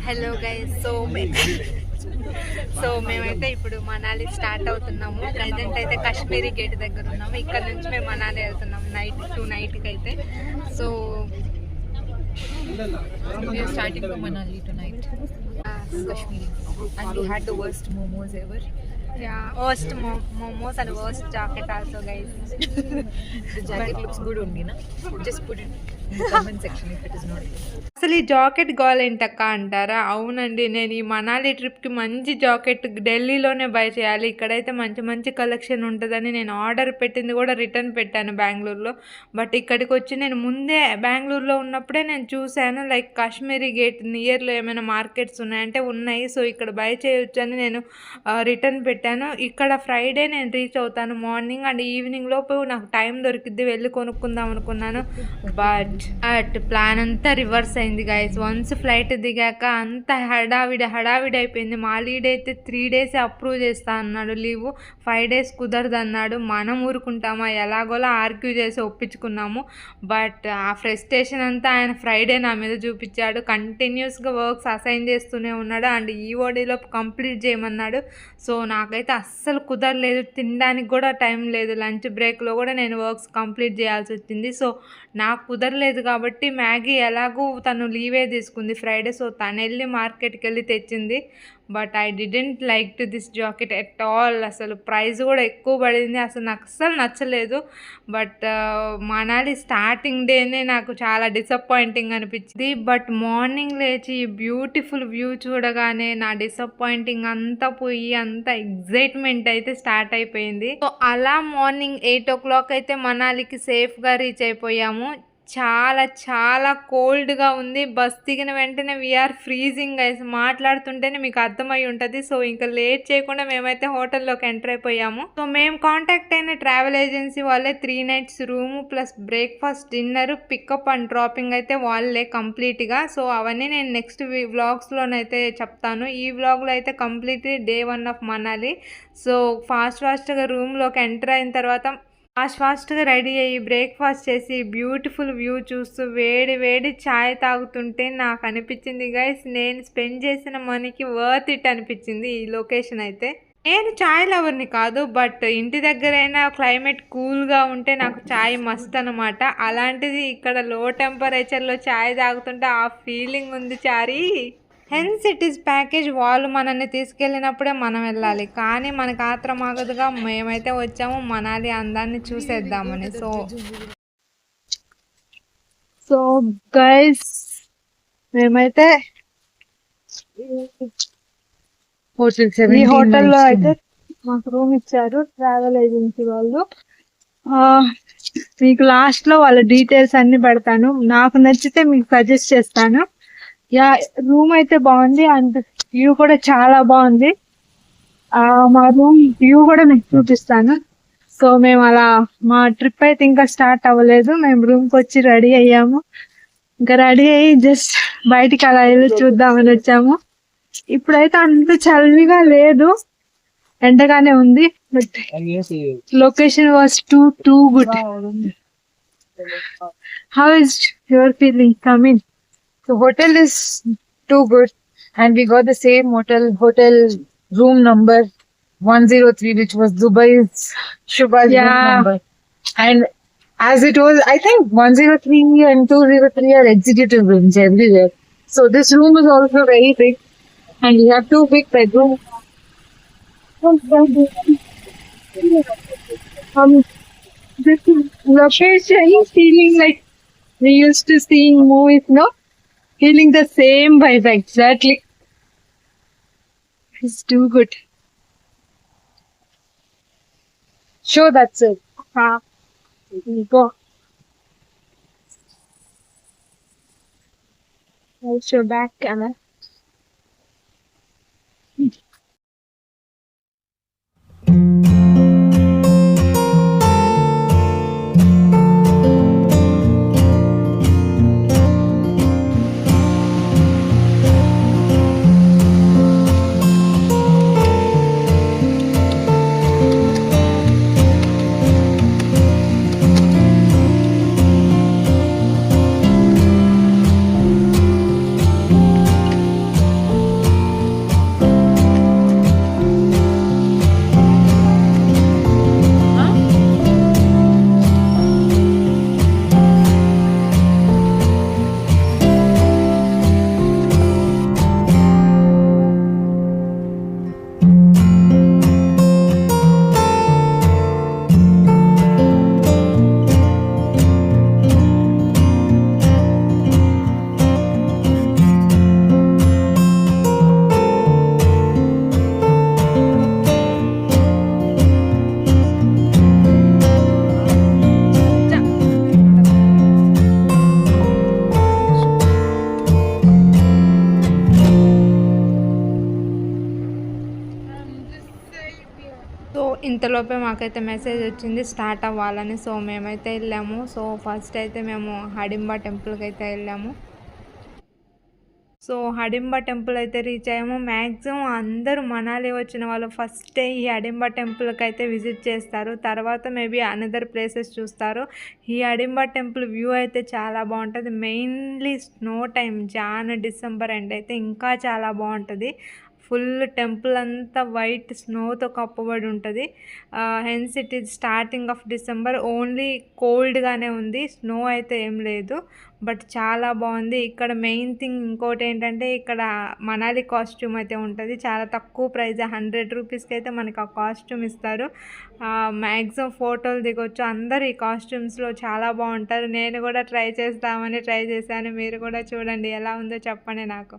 Hello guys, so మేమైతే ఇప్పుడు Manali start అవుతున్నాము. ప్రజెంట్ అయితే కాశ్మీరీ గేట్ దగ్గర ఉన్నాము. ఇక్కడ నుంచి మేము మనాలి వెళ్తున్నాము నైట్కి అయితే. So starting from Manali tonight. Kashmiri. And we had the worst momos ever. Yeah, worst momos and worst jacket also, guys. The jacket looks good only, na? Just put it in the comment section if it is not good. అసలు ఈ jacket గోలేంటక్క అంటారా? అవునండి, నేను ఈ మనాలి ట్రిప్కి మంచి jacket ఢిల్లీలోనే by చేయాలి. ఇక్కడైతే మంచి మంచి కలెక్షన్ ఉంటుందని నేను ఆర్డర్ పెట్టింది కూడా రిటర్న్ పెట్టాను బెంగళూరులో. బట్ ఇక్కడికి వచ్చి నేను ముందే బెంగళూరులో ఉన్నప్పుడే నేను చూశాను, లైక్ కాశ్మీరీ గేట్ నియర్లో ఏమైనా మార్కెట్స్ ఉన్నాయంటే ఉన్నాయి. సో ఇక్కడ బై చేయొచ్చు అని నేను రిటర్న్ పెట్టాను. ఇక్కడ ఫ్రైడే నేను రీచ్ అవుతాను మార్నింగ్ అండ్ ఈవినింగ్ లోపు నాకు టైం దొరికిద్ది, వెళ్ళి కొనుక్కుందాం అనుకున్నాను. బట్ ప్లాన్ అంతా రివర్స్ అయింది గైస్. వన్స్ ఫ్లైట్ దిగాక అంత హడావిడి అయిపోయింది. మా లీడ్ అయితే 3 days అప్రూవ్ చేస్తా అన్నాడు లీవ్, 5 days కుదరదు అన్నాడు. మనం ఊరుకుంటామా? ఎలాగోలా ఆర్గ్యూ చేసి ఒప్పించుకున్నాము. బట్ ఆ ఫ్రస్ట్రేషన్ అంతా ఆయన ఫ్రైడే నా మీద చూపించాడు. కంటిన్యూస్గా వర్క్స్ అసైన్ చేస్తూనే ఉన్నాడు అండ్ ఈఓడిలో కంప్లీట్ చేయమన్నాడు. సో నాకైతే అస్సలు కుదరలేదు, తినడానికి కూడా టైం లేదు. లంచ్ బ్రేక్లో కూడా నేను వర్క్స్ కంప్లీట్ చేయాల్సి వచ్చింది. సో నాకు కుదరలేదు కాబట్టి మ్యాగీ ఎలాగూ తను లీవే తీసుకుంది ఫ్రైడే. సో తను వెళ్ళి మార్కెట్కి వెళ్ళి తెచ్చింది. But I didn't like to this jacket at all. అసలు ప్రైస్ కూడా ఎక్కువ పడింది, అసలు నాకు అస్సలు నచ్చలేదు. బట్ మనాలి స్టార్టింగ్ డేనే నాకు చాలా డిసప్పాయింటింగ్ అనిపించింది. బట్ మార్నింగ్ లేచి బ్యూటిఫుల్ వ్యూ చూడగానే నా డిసప్పాయింటింగ్ అంతా పోయి అంత ఎగ్జైట్మెంట్ అయితే స్టార్ట్ అయిపోయింది. సో అలా మార్నింగ్ 8 o'clock అయితే మనాలికి సేఫ్గా రీచ్ అయిపోయాము. చాలా చాలా కోల్డ్గా ఉంది. బస్ దిగిన వెంటనే వీఆర్ ఫ్రీజింగ్ గైస్. మాట్లాడుతుంటేనే మీకు అర్థమై ఉంటుంది. సో ఇంకా లేట్ చేయకుండా మేమైతే హోటల్లోకి ఎంటర్ అయిపోయాము. సో మేము కాంటాక్ట్ అయిన ట్రావెల్ ఏజెన్సీ వాళ్ళే 3 nights room plus breakfast, dinner, pickup and dropping అయితే వాళ్ళే కంప్లీట్గా. సో అవన్నీ నేను నెక్స్ట్ వ్లాగ్స్లోనైతే చెప్తాను. ఈ వ్లాగ్లో అయితే completely day 1 of Manali. So ఫాస్ట్గా రూమ్లోకి ఎంటర్ అయిన తర్వాత ఫాస్ట్గా రెడీ అయ్యి బ్రేక్ఫాస్ట్ చేసి బ్యూటిఫుల్ వ్యూ చూస్తూ వేడి చాయ్ తాగుతుంటే నాకు అనిపించింది గైస్, నేను స్పెండ్ చేసిన మనీకి వర్త్ ఇట్ అనిపించింది ఈ లొకేషన్ అయితే. నేను చాయ్ లవర్ని కాదు, బట్ ఇంటి దగ్గరైనా క్లైమేట్ కూల్గా ఉంటే నాకు చాయ్ మస్త్ అనమాట. అలాంటిది ఇక్కడ లో టెంపరేచర్లో చాయ్ తాగుతుంటే ఆ ఫీలింగ్ ఉంది చారీ. Hence it is package. వాళ్ళు మనల్ని తీసుకెళ్ళినప్పుడే మనం వెళ్ళాలి, కానీ మనకు ఆత్రం ఆగదుగా మేమైతే వచ్చాము మనాలి అందాన్ని చూసేద్దామని. సో గైస్ మేమైతే ఈ హోటల్లో అయితే మాకు రూమ్ ఇచ్చారు ట్రావెల్ ఏజెన్సీ వాళ్ళు. మీకు లాస్ట్లో వాళ్ళ డీటెయిల్స్ అన్ని పెడతాను. నాకు నచ్చితే మీకు సజెస్ట్ చేస్తాను. యా, రూమ్ అయితే బాగుంది అండ్ వ్యూ కూడా చాలా బాగుంది. మా రూమ్ వ్యూ కూడా మీకు చూపిస్తాను. సో మేము అలా మా ట్రిప్ అయితే ఇంకా స్టార్ట్ అవ్వలేదు. మేము రూమ్కి వచ్చి రెడీ అయ్యాము. ఇంకా రెడీ అయ్యి జస్ట్ బయటికి అలా వెళ్ళి చూద్దామని వచ్చాము. ఇప్పుడైతే అంత చలిగా లేదు, ఎండగానే ఉంది. But location was too good. How is your feeling coming? The hotel is too good and we got the same hotel room number 103, which was Dubai's Shubha's room number. And as it was, I think 103 and 203 are executive rooms everywhere. So this room is also very big and we have 2 big bedrooms. This location is feeling like we used to seeing movies, no? Feeling the same vibe exactly. It's too good. Sure, that's it. Go. I'll show back, Anna. ఇంతలోపే మాకైతే message వచ్చింది start అవ్వాలని. So మేమైతే వెళ్ళాము. So first అయితే మేము హడింబా టెంపుల్కి అయితే వెళ్ళాము. సో హడింబా టెంపుల్ అయితే రీచ్ అయ్యాము. మ్యాక్సిమం అందరూ మనాలి వచ్చిన వాళ్ళు ఫస్టే ఈ హడింబా టెంపుల్కి అయితే విజిట్ చేస్తారు. తర్వాత మేబీ అనదర్ ప్లేసెస్ చూస్తారు. ఈ హడింబా టెంపుల్ వ్యూ అయితే చాలా బాగుంటుంది. Mainly snow time December end అయితే ఇంకా చాలా బాగుంటుంది. ఫుల్ టెంపుల్ అంతా వైట్ స్నోతో కప్పబడి ఉంటుంది. Hence it is starting of December. Only కోల్డ్గానే ఉంది, స్నో అయితే ఏం లేదు. బట్ చాలా బాగుంది. ఇక్కడ మెయిన్ థింగ్ ఇంకోటి ఏంటంటే ఇక్కడ మనాలి కాస్ట్యూమ్ అయితే ఉంటుంది. చాలా తక్కువ ప్రైస్, 100 రూపీస్కి అయితే మనకు ఆ కాస్ట్యూమ్ ఇస్తారు. మ్యాక్సిమం ఫోటోలు దిగొచ్చు. అందరు ఈ కాస్ట్యూమ్స్లో చాలా బాగుంటారు. నేను కూడా ట్రై చేశాను. మీరు కూడా చూడండి ఎలా ఉందో చెప్పండి నాకు.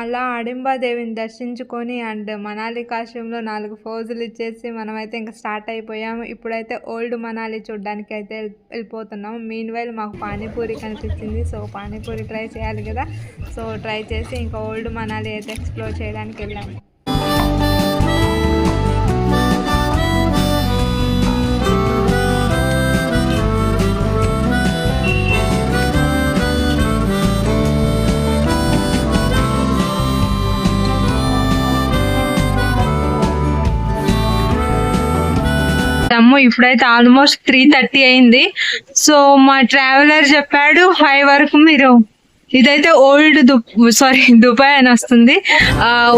అలా హడింబాదేవిని దర్శించుకొని అండ్ మనాలి కాశ్యంలో 4 ఫోజులు ఇచ్చేసి మనమైతే ఇంకా స్టార్ట్ అయిపోయాము. ఇప్పుడైతే ఓల్డ్ మనాలి చూడడానికి అయితే వెళ్ళిపోతున్నాం. మీన్ వైల్ మాకు పానీపూరి కనిపించింది. సో పానీపూరి ట్రై చేయాలి కదా. సో ట్రై చేసి ఇంకా ఓల్డ్ మనాలి అయితే ఎక్స్ప్లోర్ చేయడానికి వెళ్ళాము. ఇప్పుడైతే ఆల్మోస్ట్ 3:30 అయింది. సో మా ట్రావెలర్ చెప్పాడు 5 వరకు మీరు ఇదైతే దుబాయ్ అని వస్తుంది,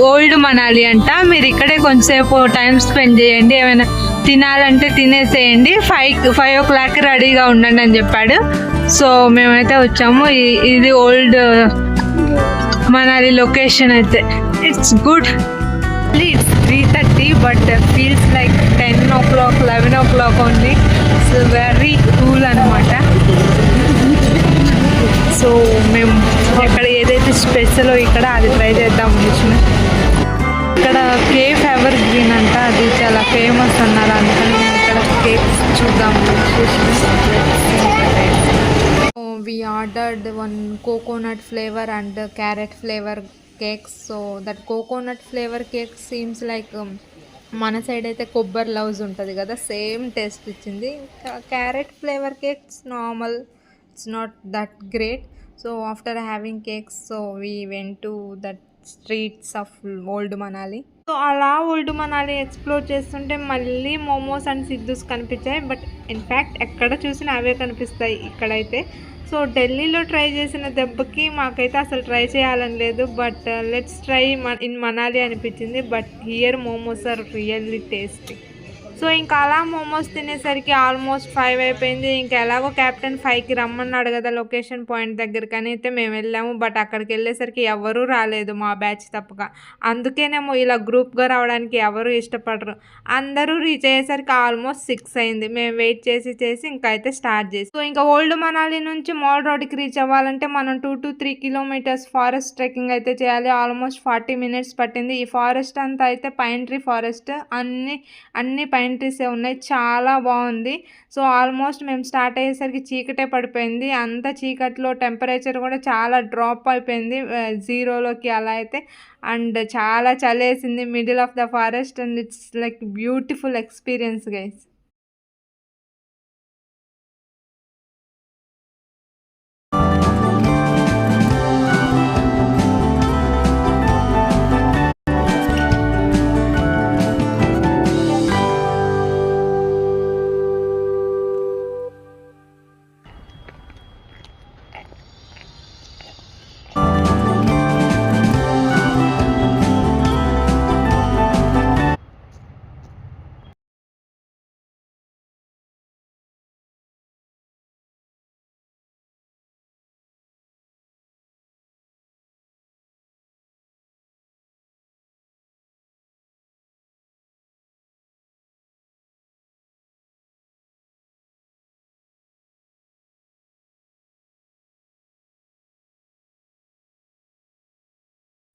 ఓల్డ్ మనాలి అంట. మీరు ఇక్కడే కొంచెంసేపు టైం స్పెండ్ చేయండి, ఏమైనా తినాలంటే తినేసేయండి, 5 o'clock రెడీగా ఉండండి అని చెప్పాడు. సో మేమైతే వచ్చాము. ఇది ఓల్డ్ మనాలి లొకేషన్ అయితే. It's good. It's 3:30 but feels like 10 o'clock, 11 o'clock only. It's very cool అనమాట. సో మేము ఇక్కడ ఏదైతే స్పెషలో ఇక్కడ అది ట్రై చేద్దాం వచ్చిన. ఇక్కడ కేఫ్ ఎవర్ గ్రీన్ అంట, అది చాలా ఫేమస్ అన్నారు. అందుకని మేము ఇక్కడ కేక్స్ చూద్దాం. We ordered one coconut flavor and carrot flavor cakes. So that coconut flavor cake seems like మన సైడ్ అయితే కొబ్బరి లవ్స్ ఉంటుంది కదా, సేమ్ టేస్ట్ ఇచ్చింది. Carrot flavour cakes normal, it's not that great. So after having cakes so we went to that streets of old Manali. So అలా old Manali explore చేస్తుంటే మళ్ళీ momos and సిద్దూస్ కనిపించాయి. బట్ ఇన్ఫ్యాక్ట్ ఎక్కడ చూసినా అవే కనిపిస్తాయి ఇక్కడైతే. సో ఢిల్లీలో ట్రై చేసిన దెబ్బకి మాకైతే అసలు ట్రై చేయాలని లేదు. But let's try in Manali అనిపించింది. But here momos are really tasty. So ఇంకా అలా మోమోస్ తినేసరికి ఆల్మోస్ట్ 5 అయిపోయింది. ఇంకా ఎలాగో క్యాప్టెన్ 5కి రమ్మన్నాడు కదా లొకేషన్ పాయింట్ దగ్గరికి అని అయితే మేము వెళ్ళాము. బట్ అక్కడికి వెళ్ళేసరికి ఎవరూ రాలేదు మా బ్యాచ్ తప్పక. అందుకేనేమో ఇలా గ్రూప్గా రావడానికి ఎవరు ఇష్టపడరు. అందరూ రీచ్ అయ్యేసరికి ఆల్మోస్ట్ 6 అయింది. మేము వెయిట్ చేసి ఇంకా అయితే స్టార్ట్ చేసి. సో ఇంకా ఓల్డ్ మనాలి నుంచి మాల్ రోడ్కి రీచ్ అవ్వాలంటే మనం 2 to 3 kilometers ఫారెస్ట్ ట్రెక్కింగ్ అయితే చేయాలి. ఆల్మోస్ట్ 40 minutes పట్టింది. ఈ ఫారెస్ట్ అంతా అయితే పైన్ ట్రీ ఫారెస్ట్, అన్ని పైన్ ట్రీసే ఉన్నాయి. చాలా బాగుంది. సో ఆల్మోస్ట్ మేము స్టార్ట్ అయ్యేసరికి చీకటే పడిపోయింది. అంత చీకట్లో టెంపరేచర్ కూడా చాలా డ్రాప్ అయిపోయింది 0లోకి అలా అయితే. అండ్ చాలా చలేసింది middle of the forest. And it's like beautiful experience guys.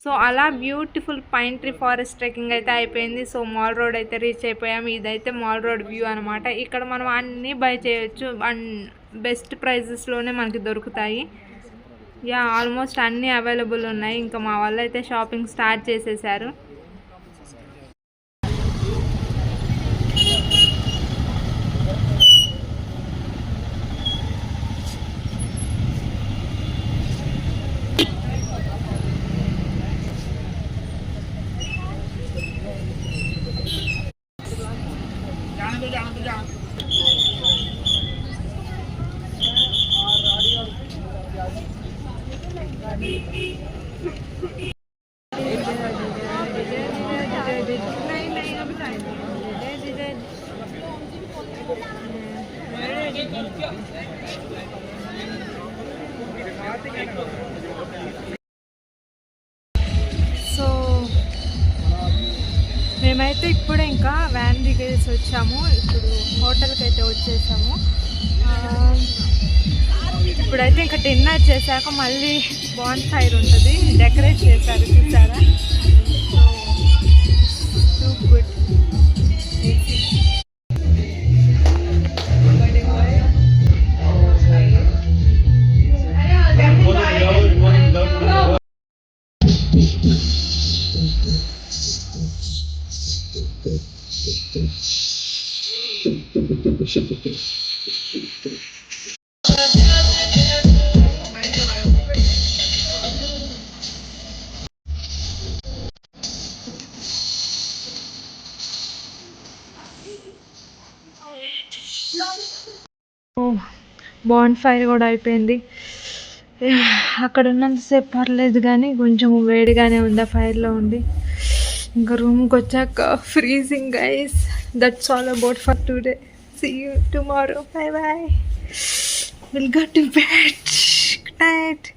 So అలా beautiful pine tree forest trekking అయితే అయిపోయింది. సో మాల్ రోడ్ అయితే రీచ్ అయిపోయాం. ఇదైతే మాల్ రోడ్ వ్యూ అనమాట. ఇక్కడ మనం అన్నీ బై చేయొచ్చు అండ్ బెస్ట్ ప్రైజెస్లోనే మనకి దొరుకుతాయి. యా ఆల్మోస్ట్ అన్నీ అవైలబుల్ ఉన్నాయి. ఇంకా మా వాళ్ళు అయితే షాపింగ్ స్టార్ట్ చేసేసారు. సో మేమైతే ఇప్పుడే ఇంకా వ్యాన్ దిగేసి వచ్చాము. ఇప్పుడు హోటల్కి అయితే వచ్చేసాము. ఇప్పుడైతే ఇంకా డిన్నర్ చేశాక మళ్ళీ బాన్ ఫైర్ ఉంటుంది, డెకరేట్ చేశారు చూసారా. So good. బాన్ ఫైర్ కూడా అయిపోయింది. అక్కడ ఉన్నంతసేపు పర్లేదు కానీ కొంచెం వేడిగానే ఉంది ఆ ఫైర్లో ఉండి. ఇంకా రూమ్కి వచ్చాక freezing guys. That's all about for today. See you tomorrow. Bye bye. Will go to bed. Good night.